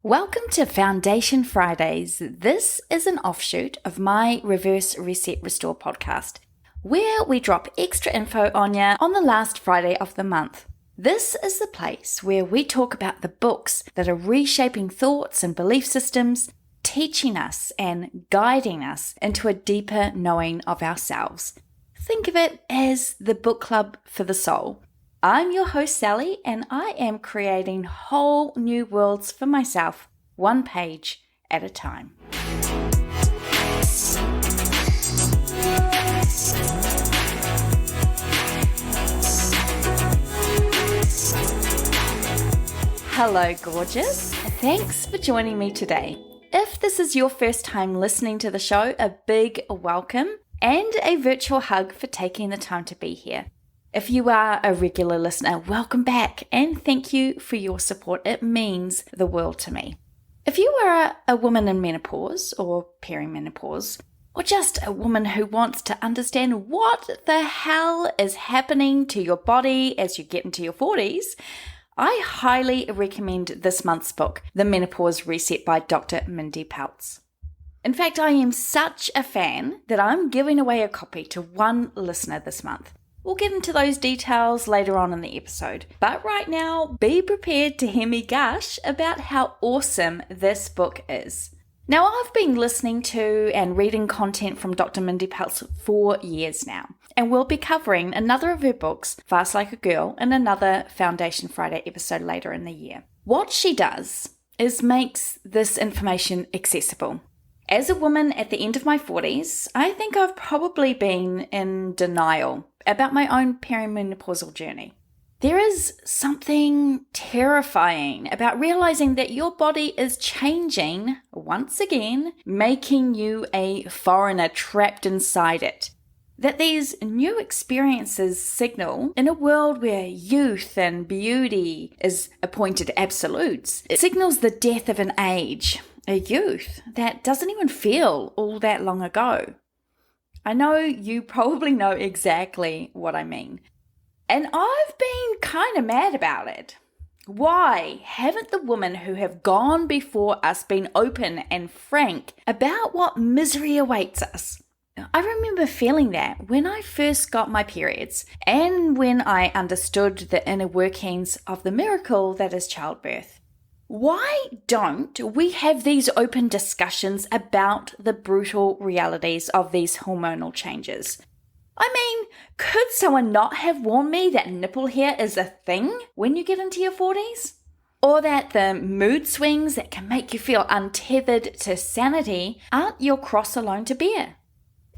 Welcome to Foundation Fridays. This is an offshoot of my Reverse Reset Restore podcast, where we drop extra info on you on the last Friday of the month. This is the place where we talk about the books that are reshaping thoughts and belief systems, teaching us and guiding us into a deeper knowing of ourselves. Think of it as the book club for the soul. I'm your host, Sally, and I am creating whole new worlds for myself, one page at a time. Hello, gorgeous. Thanks for joining me today. If this is your first time listening to the show, a big welcome and a virtual hug for taking the time to be here. If you are a regular listener, welcome back and thank you for your support. It means the world to me. If you are a woman in menopause or perimenopause, or just a woman who wants to understand what the hell is happening to your body as you get into your 40s, I highly recommend this month's book, The Menopause Reset by Dr. Mindy Pelz. In fact, I am such a fan that I'm giving away a copy to one listener this month. We'll get into those details later on in the episode. But right now, be prepared to hear me gush about how awesome this book is. Now, I've been listening to and reading content from Dr. Mindy Pelz for years now, and we'll be covering another of her books, Fast Like a Girl, in another Foundation Friday episode later in the year. What she does is makes this information accessible. As a woman at the end of my 40s, I think I've probably been in denial about my own perimenopausal journey. There is something terrifying about realizing that your body is changing once again, making you a foreigner trapped inside it. That these new experiences signal, in a world where youth and beauty is appointed absolutes, it signals the death of an age, a youth that doesn't even feel all that long ago. I know you probably know exactly what I mean. And I've been kind of mad about it. Why haven't the women who have gone before us been open and frank about what misery awaits us? I remember feeling that when I first got my periods and when I understood the inner workings of the miracle that is childbirth. Why don't we have these open discussions about the brutal realities of these hormonal changes? I mean, could someone not have warned me that nipple hair is a thing when you get into your 40s? Or that the mood swings that can make you feel untethered to sanity aren't your cross alone to bear?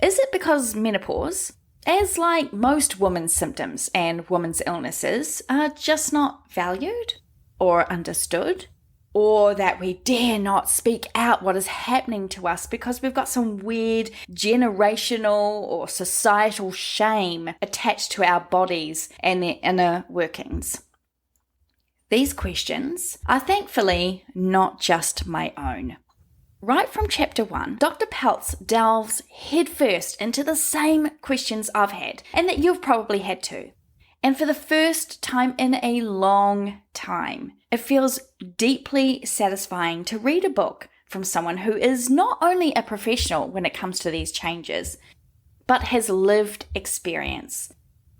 Is it because menopause, as like most women's symptoms and women's illnesses, are just not valued or understood? Or that we dare not speak out what is happening to us because we've got some weird generational or societal shame attached to our bodies and their inner workings? These questions are thankfully not just my own. Right from chapter 1, Dr. Pelz delves headfirst into the same questions I've had and that you've probably had too. And for the first time in a long time, it feels deeply satisfying to read a book from someone who is not only a professional when it comes to these changes, but has lived experience.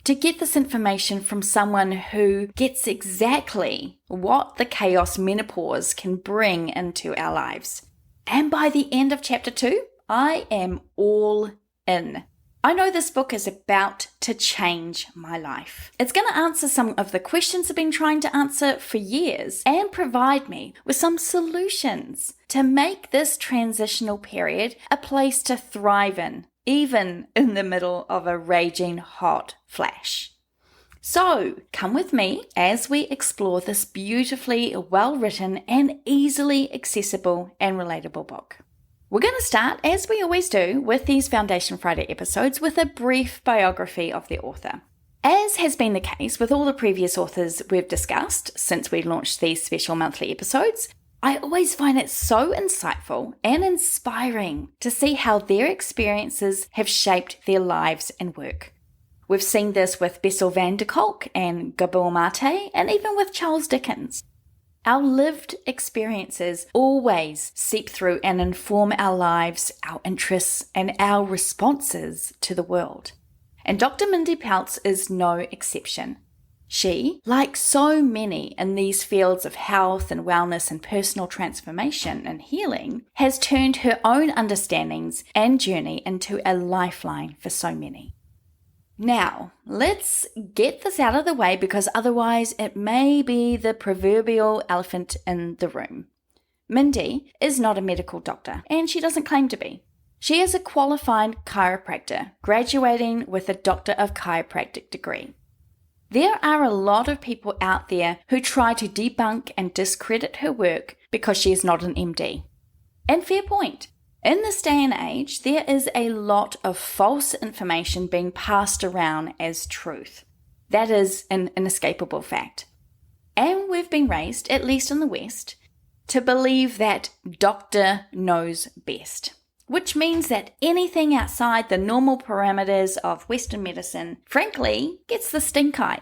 To get this information from someone who gets exactly what the chaos menopause can bring into our lives. And by the end of chapter 2, I am all in. I know this book is about to change my life. It's going to answer some of the questions I've been trying to answer for years and provide me with some solutions to make this transitional period a place to thrive in, even in the middle of a raging hot flash. So come with me as we explore this beautifully well-written and easily accessible and relatable book. We're going to start, as we always do, with these Foundation Friday episodes with a brief biography of the author. As has been the case with all the previous authors we've discussed since we launched these special monthly episodes, I always find it so insightful and inspiring to see how their experiences have shaped their lives and work. We've seen this with Bessel van der Kolk and Gabor Mate, and even with Charles Dickens. Our lived experiences always seep through and inform our lives, our interests, and our responses to the world. And Dr. Mindy Pelz is no exception. She, like so many in these fields of health and wellness and personal transformation and healing, has turned her own understandings and journey into a lifeline for so many. Now, let's get this out of the way because otherwise it may be the proverbial elephant in the room. Mindy is not a medical doctor, and she doesn't claim to be. She is a qualified chiropractor, graduating with a Doctor of Chiropractic degree. There are a lot of people out there who try to debunk and discredit her work because she is not an MD. And fair point. In this day and age, there is a lot of false information being passed around as truth. That is an inescapable fact. And we've been raised, at least in the West, to believe that doctor knows best, which means that anything outside the normal parameters of Western medicine, frankly, gets the stink eye.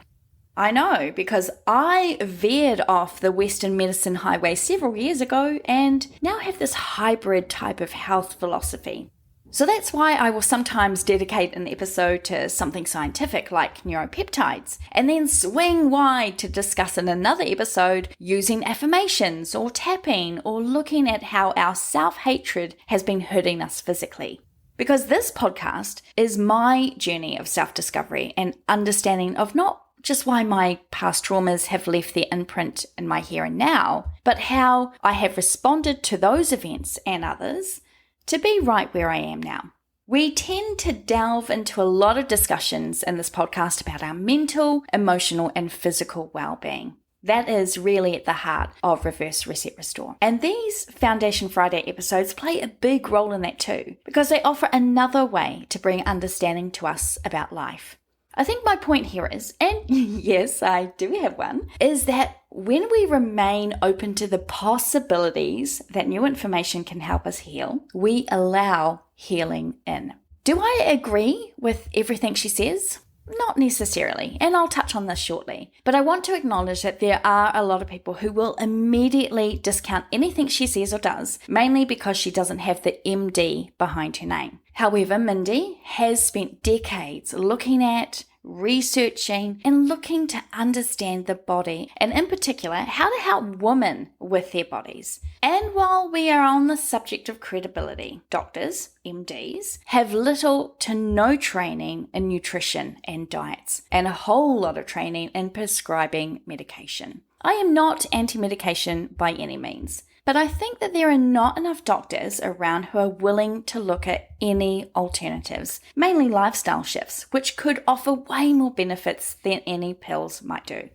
I know, because I veered off the Western medicine highway several years ago and now have this hybrid type of health philosophy. So that's why I will sometimes dedicate an episode to something scientific like neuropeptides, and then swing wide to discuss in another episode using affirmations or tapping or looking at how our self-hatred has been hurting us physically. Because this podcast is my journey of self-discovery and understanding of not just why my past traumas have left their imprint in my here and now, but how I have responded to those events and others to be right where I am now. We tend to delve into a lot of discussions in this podcast about our mental, emotional, and physical well-being. That is really at the heart of Reverse Reset Restore. And these Foundation Friday episodes play a big role in that too, because they offer another way to bring understanding to us about life. I think my point here is, and yes, I do have one, is that when we remain open to the possibilities that new information can help us heal, we allow healing in. Do I agree with everything she says? Not necessarily, and I'll touch on this shortly. But I want to acknowledge that there are a lot of people who will immediately discount anything she says or does, mainly because she doesn't have the MD behind her name. However, Mindy has spent decades looking at, researching, and looking to understand the body, and in particular, how to help women with their bodies. And while we are on the subject of credibility, doctors, MDs, have little to no training in nutrition and diets, and a whole lot of training in prescribing medication. I am not anti-medication by any means, but I think that there are not enough doctors around who are willing to look at any alternatives, mainly lifestyle shifts, which could offer way more benefits than any pills might do.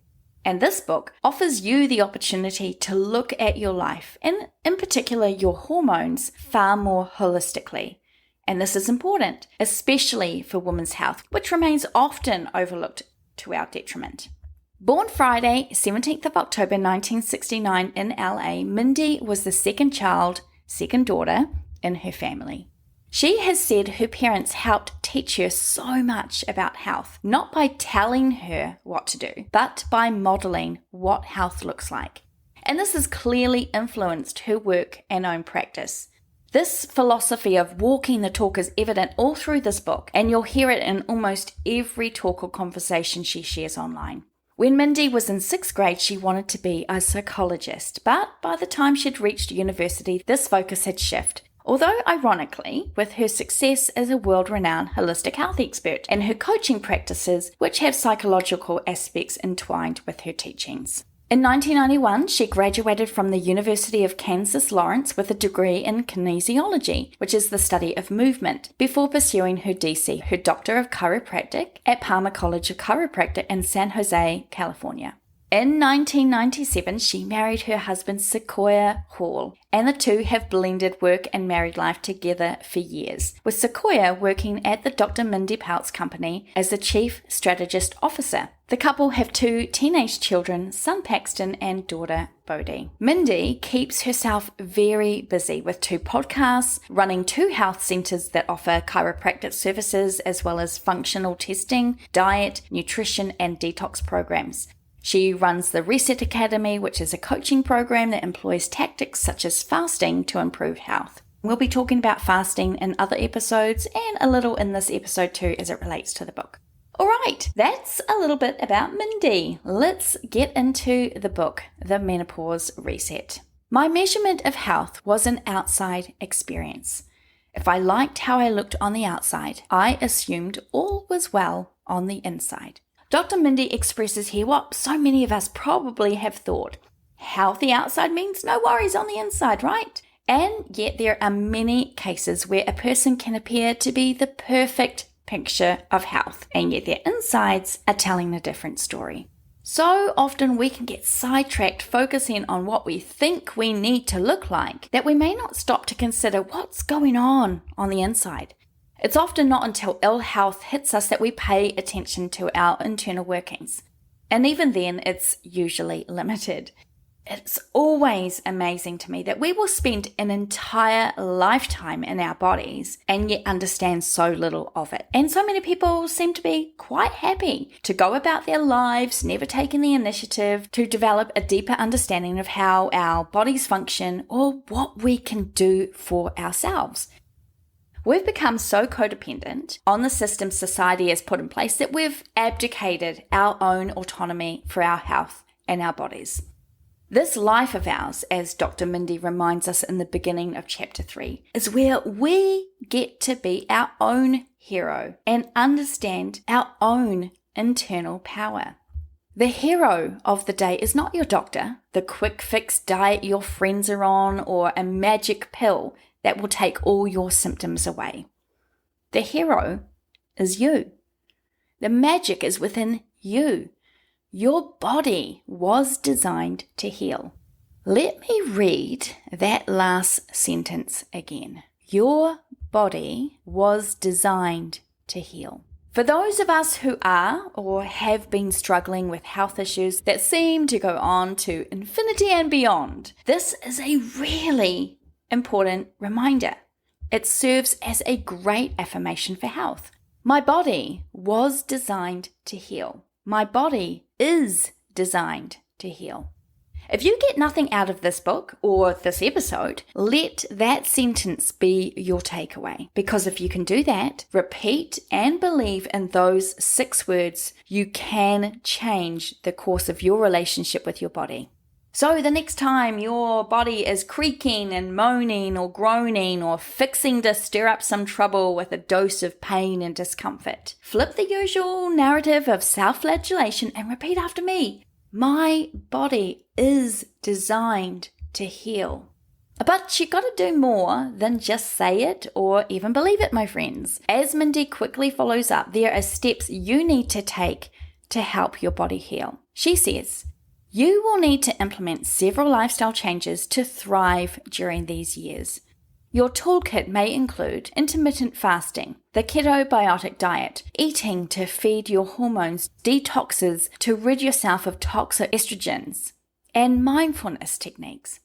And this book offers you the opportunity to look at your life, and in particular your hormones, far more holistically. And this is important, especially for women's health, which remains often overlooked to our detriment. Born Friday, 17th of October 1969 in LA, Mindy was the second daughter in her family. She has said her parents helped teach her so much about health, not by telling her what to do, but by modeling what health looks like. And this has clearly influenced her work and own practice. This philosophy of walking the talk is evident all through this book, and you'll hear it in almost every talk or conversation she shares online. When Mindy was in 6th grade, she wanted to be a psychologist, but by the time she'd reached university, this focus had shifted. Although, ironically, with her success as a world-renowned holistic health expert and her coaching practices, which have psychological aspects entwined with her teachings. In 1991, she graduated from the University of Kansas Lawrence with a degree in kinesiology, which is the study of movement, before pursuing her DC, her Doctor of Chiropractic, at Palmer College of Chiropractic in San Jose, California. In 1997, she married her husband Sequoia Hall, and the two have blended work and married life together for years, with Sequoia working at the Dr. Mindy Pelz company as the Chief Strategist Officer. The couple have 2 teenage children, son Paxton and daughter Bodhi. Mindy keeps herself very busy with 2 podcasts, running 2 health centers that offer chiropractic services as well as functional testing, diet, nutrition, and detox programs. She runs the Reset Academy, which is a coaching program that employs tactics such as fasting to improve health. We'll be talking about fasting in other episodes and a little in this episode too as it relates to the book. All right, that's a little bit about Mindy. Let's get into the book, The Menopause Reset. My measurement of health was an outside experience. If I liked how I looked on the outside, I assumed all was well on the inside. Dr. Mindy expresses here what so many of us probably have thought. Healthy outside means no worries on the inside, right? And yet there are many cases where a person can appear to be the perfect picture of health, and yet their insides are telling a different story. So often we can get sidetracked focusing on what we think we need to look like that we may not stop to consider what's going on the inside. It's often not until ill health hits us that we pay attention to our internal workings. And even then, it's usually limited. It's always amazing to me that we will spend an entire lifetime in our bodies and yet understand so little of it. And so many people seem to be quite happy to go about their lives, never taking the initiative to develop a deeper understanding of how our bodies function or what we can do for ourselves. We've become so codependent on the system society has put in place that we've abdicated our own autonomy for our health and our bodies. This life of ours, as Dr. Mindy reminds us in the beginning of chapter 3, is where we get to be our own hero and understand our own internal power. The hero of the day is not your doctor, the quick fix diet your friends are on, or a magic pill that will take all your symptoms away. The hero is you. The magic is within you. Your body was designed to heal. Let me read that last sentence again. Your body was designed to heal. For those of us who are or have been struggling with health issues that seem to go on to infinity and beyond, this is a really important reminder. It serves as a great affirmation for health. My body was designed to heal. My body is designed to heal. If you get nothing out of this book or this episode, let that sentence be your takeaway. Because if you can do that, repeat and believe in those 6 words, you can change the course of your relationship with your body. So the next time your body is creaking and moaning or groaning or fixing to stir up some trouble with a dose of pain and discomfort, flip the usual narrative of self-flagellation and repeat after me. My body is designed to heal. But you got to do more than just say it or even believe it, my friends. As Mindy quickly follows up, there are steps you need to take to help your body heal. She says, you will need to implement several lifestyle changes to thrive during these years. Your toolkit may include intermittent fasting, the Ketobiotic diet, eating to feed your hormones, detoxes to rid yourself of toxic estrogens, and mindfulness techniques.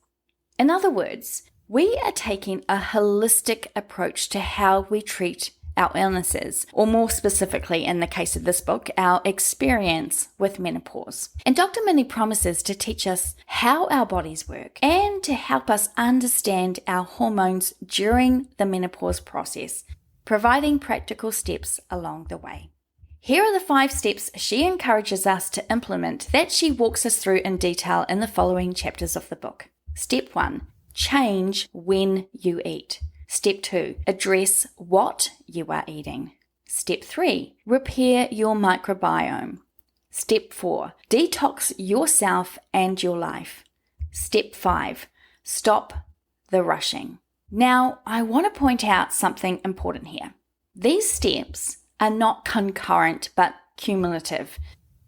In other words, we are taking a holistic approach to how we treat our illnesses, or more specifically in the case of this book, our experience with menopause. And Dr. Mindy promises to teach us how our bodies work and to help us understand our hormones during the menopause process, providing practical steps along the way. Here are the 5 steps she encourages us to implement that she walks us through in detail in the following chapters of the book. Step 1, change when you eat. Step 2, address what you are eating. Step 3, repair your microbiome. Step 4, detox yourself and your life. Step 5, stop the rushing. Now, I want to point out something important here. These steps are not concurrent but cumulative.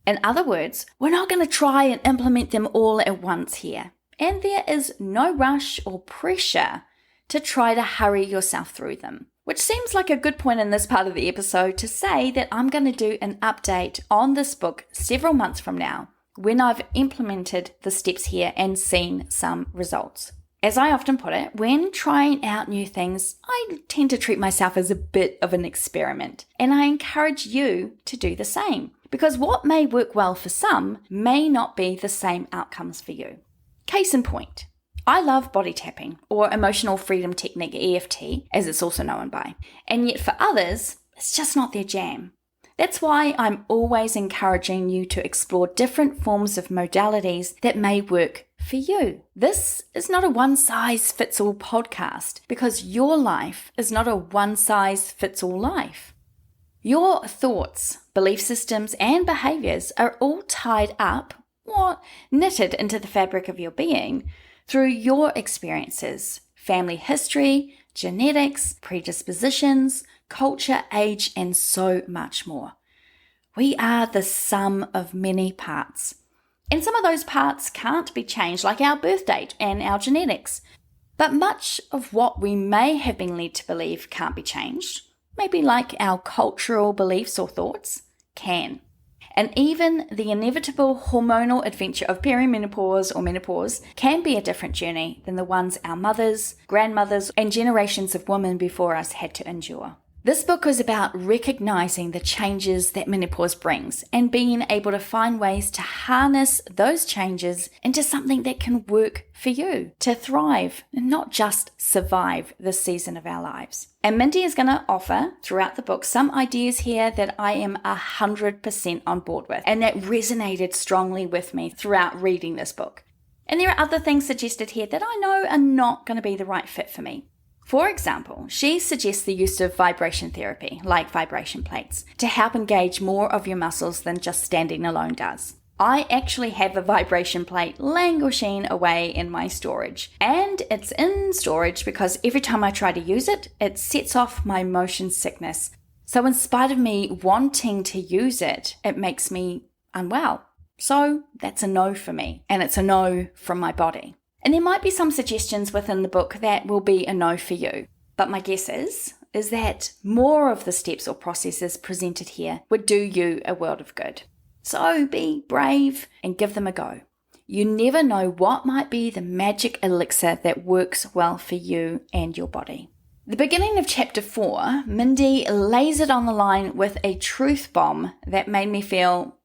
In other words, we're not going to try and implement them all at once here. And there is no rush or pressure to try to hurry yourself through them. Which seems like a good point in this part of the episode to say that I'm going to do an update on this book several months from now when I've implemented the steps here and seen some results. As I often put it, when trying out new things, I tend to treat myself as a bit of an experiment, and I encourage you to do the same. because what may work well for some may not be the same outcomes for you. Case in point, I love body tapping, or emotional freedom technique, EFT, as it's also known by, and yet for others, it's just not their jam. That's why I'm always encouraging you to explore different forms of modalities that may work for you. This is not a one-size-fits-all podcast, because your life is not a one-size-fits-all life. Your thoughts, belief systems, and behaviors are all tied up or knitted into the fabric of your being through your experiences, family history, genetics, predispositions, culture, age, and so much more. We are the sum of many parts. And some of those parts can't be changed, like our birth date and our genetics. But much of what we may have been led to believe can't be changed, maybe like our cultural beliefs or thoughts, can. And even the inevitable hormonal adventure of perimenopause or menopause can be a different journey than the ones our mothers, grandmothers, and generations of women before us had to endure. This book is about recognizing the changes that menopause brings and being able to find ways to harness those changes into something that can work for you, to thrive and not just survive this season of our lives. And Mindy is going to offer throughout the book some ideas here that I am 100% on board with and that resonated strongly with me throughout reading this book. And there are other things suggested here that I know are not going to be the right fit for me. For example, she suggests the use of vibration therapy, like vibration plates, to help engage more of your muscles than just standing alone does. I actually have a vibration plate languishing away in my storage, and it's in storage because every time I try to use it, it sets off my motion sickness. So in spite of me wanting to use it, it makes me unwell. So that's a no for me, and it's a no from my body. And there might be some suggestions within the book that will be a no for you. But my guess is that more of the steps or processes presented here would do you a world of good. So be brave and give them a go. You never know what might be the magic elixir that works well for you and your body. The beginning of chapter 4, Mindy lays it on the line with a truth bomb that made me feel,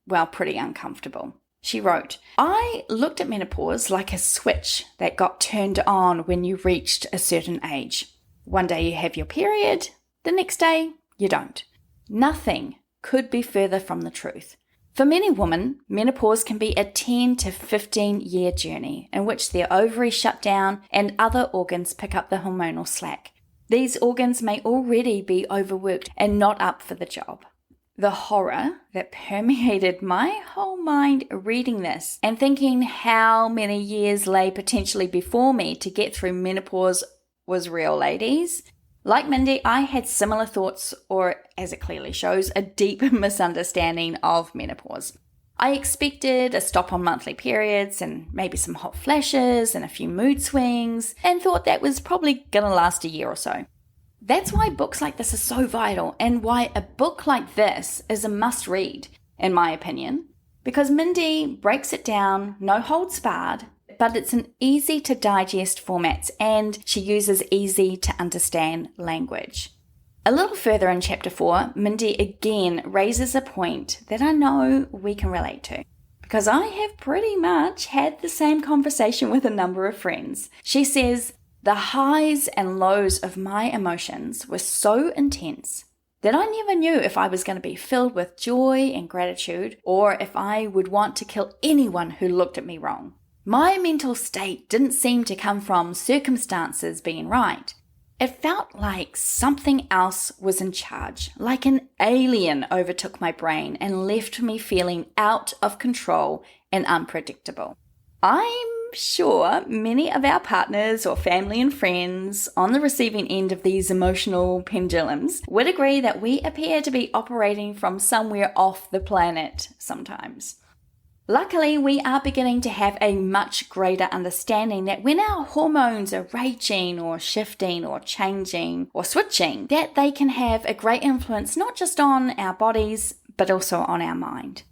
well, pretty uncomfortable. She wrote, I looked at menopause like a switch that got turned on when you reached a certain age. One day you have your period, the next day you don't. Nothing could be further from the truth. For many women, menopause can be a 10 to 15 year journey in which their ovaries shut down and other organs pick up the hormonal slack. These organs may already be overworked and not up for the job. The horror that permeated my whole mind reading this and thinking how many years lay potentially before me to get through menopause was real, ladies. Like Mindy, I had similar thoughts, or as it clearly shows, a deep misunderstanding of menopause. I expected a stop on monthly periods and maybe some hot flashes and a few mood swings, and thought that was probably going to last a year or so. That's why books like this are so vital, and why a book like this is a must-read, in my opinion, because Mindy breaks it down, no holds barred, but it's an easy-to-digest format, and she uses easy-to-understand language. A little further in chapter 4, Mindy again raises a point that I know we can relate to, because I have pretty much had the same conversation with a number of friends. She says, the highs and lows of my emotions were so intense that I never knew if I was going to be filled with joy and gratitude or if I would want to kill anyone who looked at me wrong. My mental state didn't seem to come from circumstances being right. It felt like something else was in charge, like an alien overtook my brain and left me feeling out of control and unpredictable. I'm sure many of our partners or family and friends on the receiving end of these emotional pendulums would agree that we appear to be operating from somewhere off the planet sometimes. Luckily, we are beginning to have a much greater understanding that when our hormones are raging or shifting or changing or switching, that they can have a great influence not just on our bodies, but also on our mind.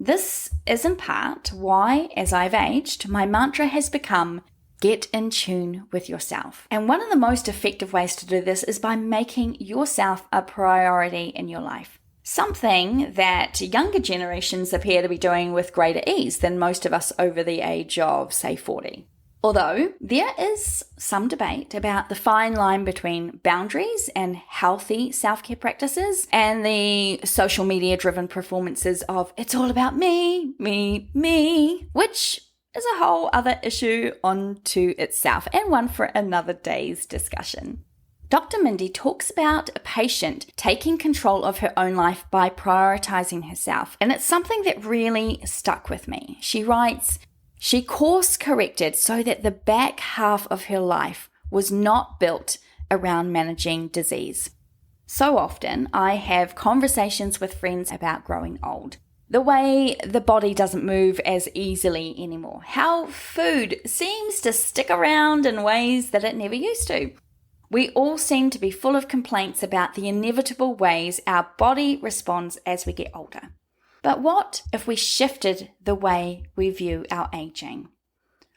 This is in part why, as I've aged, my mantra has become, get in tune with yourself. And one of the most effective ways to do this is by making yourself a priority in your life. something that younger generations appear to be doing with greater ease than most of us over the age of, say, 40. Although there is some debate about the fine line between boundaries and healthy self-care practices and the social media-driven performances of it's all about me, me, me, which is a whole other issue unto itself and one for another day's discussion. Dr. Mindy talks about a patient taking control of her own life by prioritizing herself, and it's something that really stuck with me. She writes, she course corrected so that the back half of her life was not built around managing disease. So often I have conversations with friends about growing old, the way the body doesn't move as easily anymore, how food seems to stick around in ways that it never used to. We all seem to be full of complaints about the inevitable ways our body responds as we get older. But what if we shifted the way we view our aging?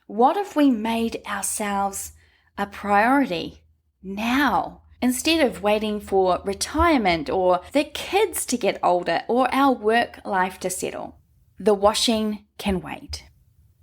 What if we made ourselves a priority now, instead of waiting for retirement or the kids to get older or our work life to settle? The washing can wait.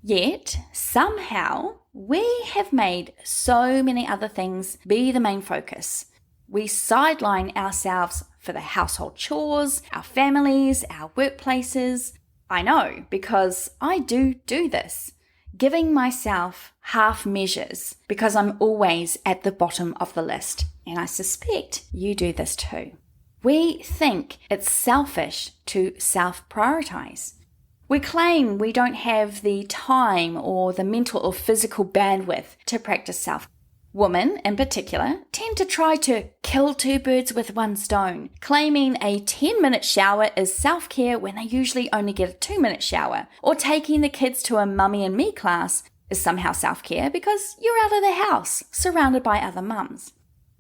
Yet, somehow, we have made so many other things be the main focus. We sideline ourselves for the household chores, our families, our workplaces. I know, because I do this, giving myself half measures because I'm always at the bottom of the list, and I suspect you do this too. We think it's selfish to self-prioritize. We claim we don't have the time or the mental or physical bandwidth to practice self-care. Women, in particular, tend to try to kill two birds with one stone, claiming a 10-minute shower is self-care when they usually only get a 2-minute shower, or taking the kids to a mummy and me class is somehow self-care because you're out of the house, surrounded by other mums.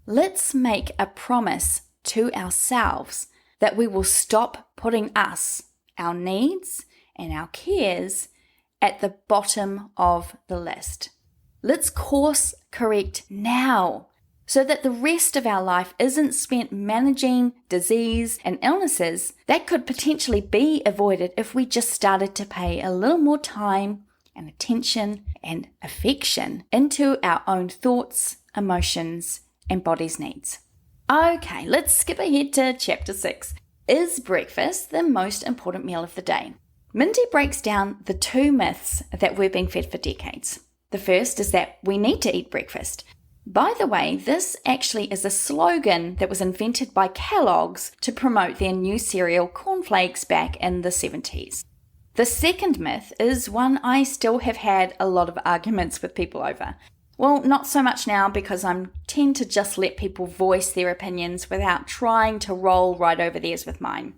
Let's make a promise to ourselves that we will stop putting us, our needs, and our cares at the bottom of the list. Let's course correct now so that the rest of our life isn't spent managing disease and illnesses that could potentially be avoided if we just started to pay a little more time and attention and affection into our own thoughts, emotions, and body's needs. Okay, let's skip ahead to chapter 6. Is breakfast the most important meal of the day? Mindy breaks down the 2 myths that we've been fed for decades. The first is that we need to eat breakfast. By the way, this actually is a slogan that was invented by Kellogg's to promote their new cereal cornflakes back in the 70s. The second myth is one I still have had a lot of arguments with people over. Well, not so much now because I tend to just let people voice their opinions without trying to roll right over theirs with mine.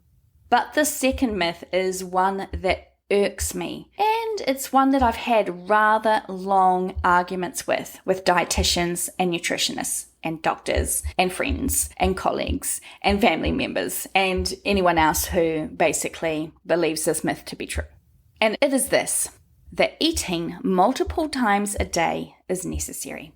But the second myth is one that irks me, and it's one that I've had rather long arguments with dietitians and nutritionists and doctors and friends and colleagues and family members and anyone else who basically believes this myth to be true. And it is this, that eating multiple times a day is necessary.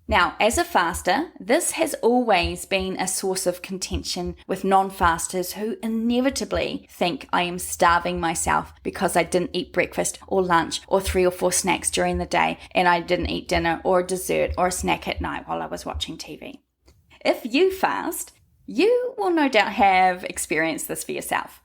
Now, as a faster, this has always been a source of contention with non-fasters who inevitably think I am starving myself because I didn't eat breakfast or lunch or 3 or 4 snacks during the day and I didn't eat dinner or a dessert or a snack at night while I was watching TV. If you fast, you will no doubt have experienced this for yourself.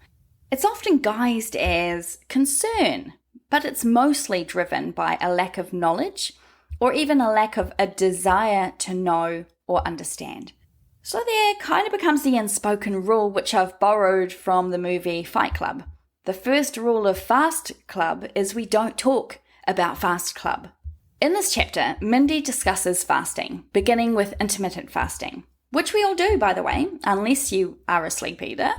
It's often guised as concern, but it's mostly driven by a lack of knowledge or even a lack of a desire to know or understand. So there kind of becomes the unspoken rule which I've borrowed from the movie Fight Club. The first rule of Fast Club is we don't talk about Fast Club. In this chapter, Mindy discusses fasting, beginning with intermittent fasting, which we all do, by the way, unless you are a sleep eater.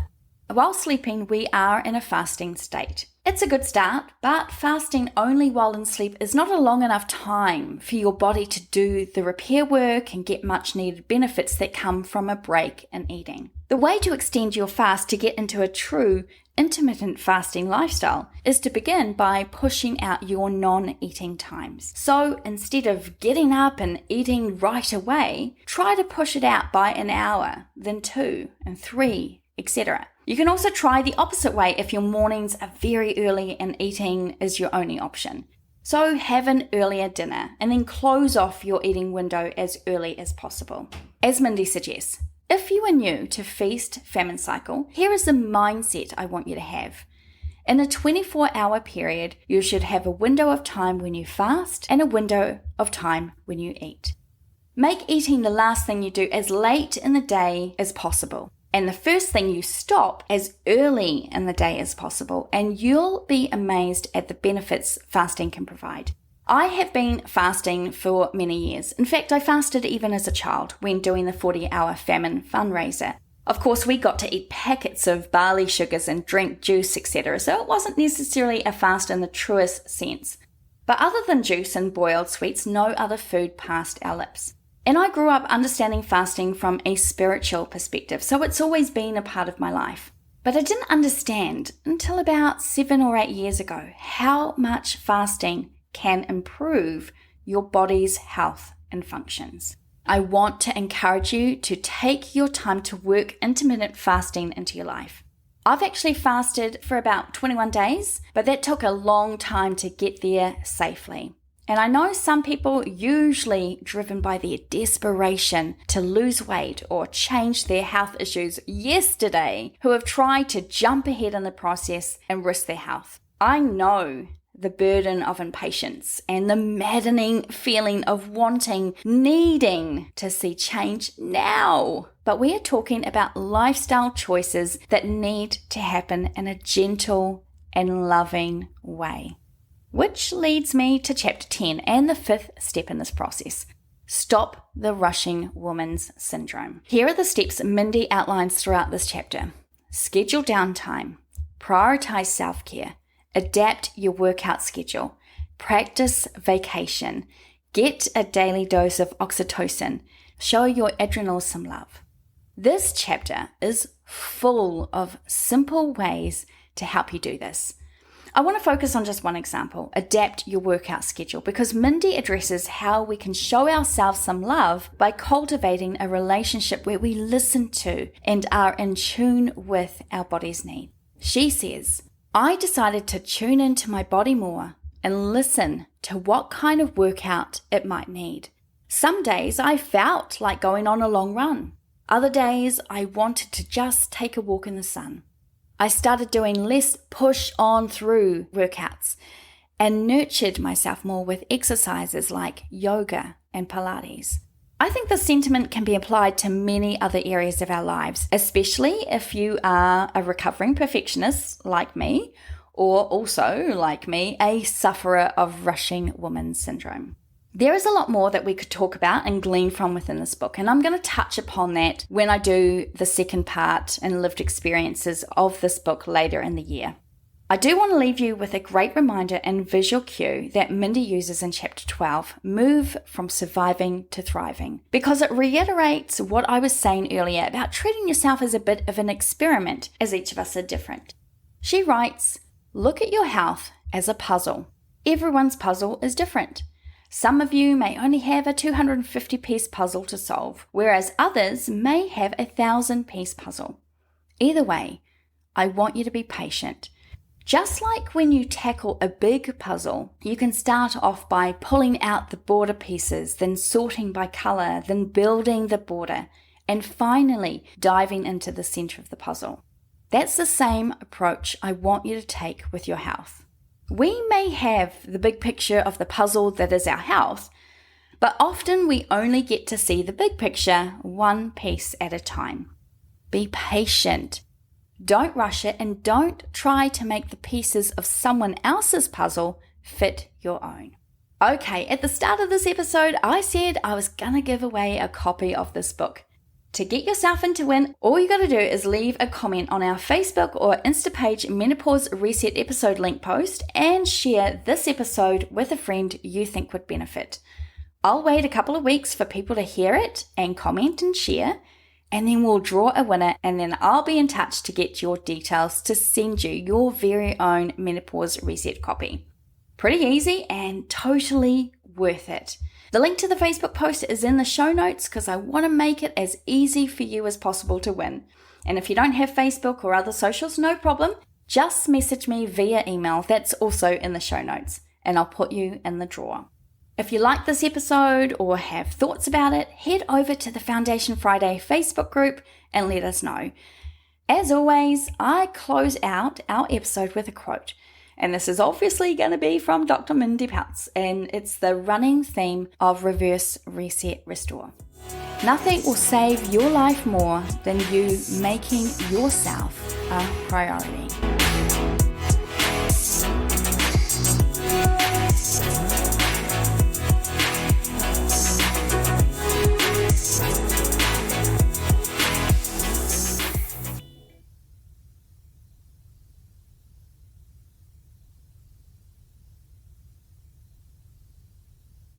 While sleeping, we are in a fasting state. It's a good start, but fasting only while in sleep is not a long enough time for your body to do the repair work and get much needed benefits that come from a break in eating. The way to extend your fast to get into a true intermittent fasting lifestyle is to begin by pushing out your non-eating times. So instead of getting up and eating right away, try to push it out by an hour, then 2 and 3, etc. You can also try the opposite way if your mornings are very early and eating is your only option. So have an earlier dinner and then close off your eating window as early as possible. As Mindy suggests, if you are new to feast-famine cycle, here is the mindset I want you to have. In a 24-hour period, you should have a window of time when you fast and a window of time when you eat. Make eating the last thing you do as late in the day as possible, and the first thing you stop as early in the day as possible, and you'll be amazed at the benefits fasting can provide. I have been fasting for many years. In fact, I fasted even as a child when doing the 40-hour famine fundraiser. Of course, we got to eat packets of barley sugars and drink juice, etc., so it wasn't necessarily a fast in the truest sense. But other than juice and boiled sweets, no other food passed our lips. And I grew up understanding fasting from a spiritual perspective, so it's always been a part of my life. But I didn't understand until about 7 or 8 years ago how much fasting can improve your body's health and functions. I want to encourage you to take your time to work intermittent fasting into your life. I've actually fasted for about 21 days, but that took a long time to get there safely. And I know some people, usually driven by their desperation to lose weight or change their health issues yesterday, who have tried to jump ahead in the process and risk their health. I know the burden of impatience and the maddening feeling of needing to see change now. But we are talking about lifestyle choices that need to happen in a gentle and loving way. Which leads me to chapter 10 and the 5th step in this process. Stop the rushing woman's syndrome. Here are the steps Mindy outlines throughout this chapter. Schedule downtime. Prioritize self-care. Adapt your workout schedule. Practice vacation. Get a daily dose of oxytocin. Show your adrenals some love. This chapter is full of simple ways to help you do this. I want to focus on just one example, adapt your workout schedule, because Mindy addresses how we can show ourselves some love by cultivating a relationship where we listen to and are in tune with our body's needs. She says, I decided to tune into my body more and listen to what kind of workout it might need. Some days I felt like going on a long run. Other days I wanted to just take a walk in the sun. I started doing less push on through workouts and nurtured myself more with exercises like yoga and Pilates. I think this sentiment can be applied to many other areas of our lives, especially if you are a recovering perfectionist like me, or also, like me, a sufferer of rushing woman syndrome. There is a lot more that we could talk about and glean from within this book, and I'm going to touch upon that when I do the second part and lived experiences of this book later in the year. I do want to leave you with a great reminder and visual cue that Mindy uses in chapter 12, Move from Surviving to Thriving, because it reiterates what I was saying earlier about treating yourself as a bit of an experiment, as each of us are different. She writes, look at your health as a puzzle. Everyone's puzzle is different. Some of you may only have a 250-piece puzzle to solve, whereas others may have a 1,000-piece puzzle. Either way, I want you to be patient. Just like when you tackle a big puzzle, you can start off by pulling out the border pieces, then sorting by color, then building the border, and finally diving into the center of the puzzle. That's the same approach I want you to take with your health. We may have the big picture of the puzzle that is our health, but often we only get to see the big picture one piece at a time. Be patient. Don't rush it, and don't try to make the pieces of someone else's puzzle fit your own. Okay, at the start of this episode, I said I was gonna give away a copy of this book. To get yourself in to win, all you gotta do is leave a comment on our Facebook or Insta page Menopause Reset episode link post and share this episode with a friend you think would benefit. I'll wait a couple of weeks for people to hear it and comment and share, and then we'll draw a winner, and then I'll be in touch to get your details to send you your very own Menopause Reset copy. Pretty easy and totally worth it. The link to the Facebook post is in the show notes because I want to make it as easy for you as possible to win. And if you don't have Facebook or other socials, no problem. Just message me via email. That's also in the show notes, and I'll put you in the draw. If you like this episode or have thoughts about it, head over to the Foundation Friday Facebook group and let us know. As always, I close out our episode with a quote, and this is obviously going to be from Dr. Mindy Pelz, and it's the running theme of Reverse Reset Restore. Nothing will save your life more than you making yourself a priority.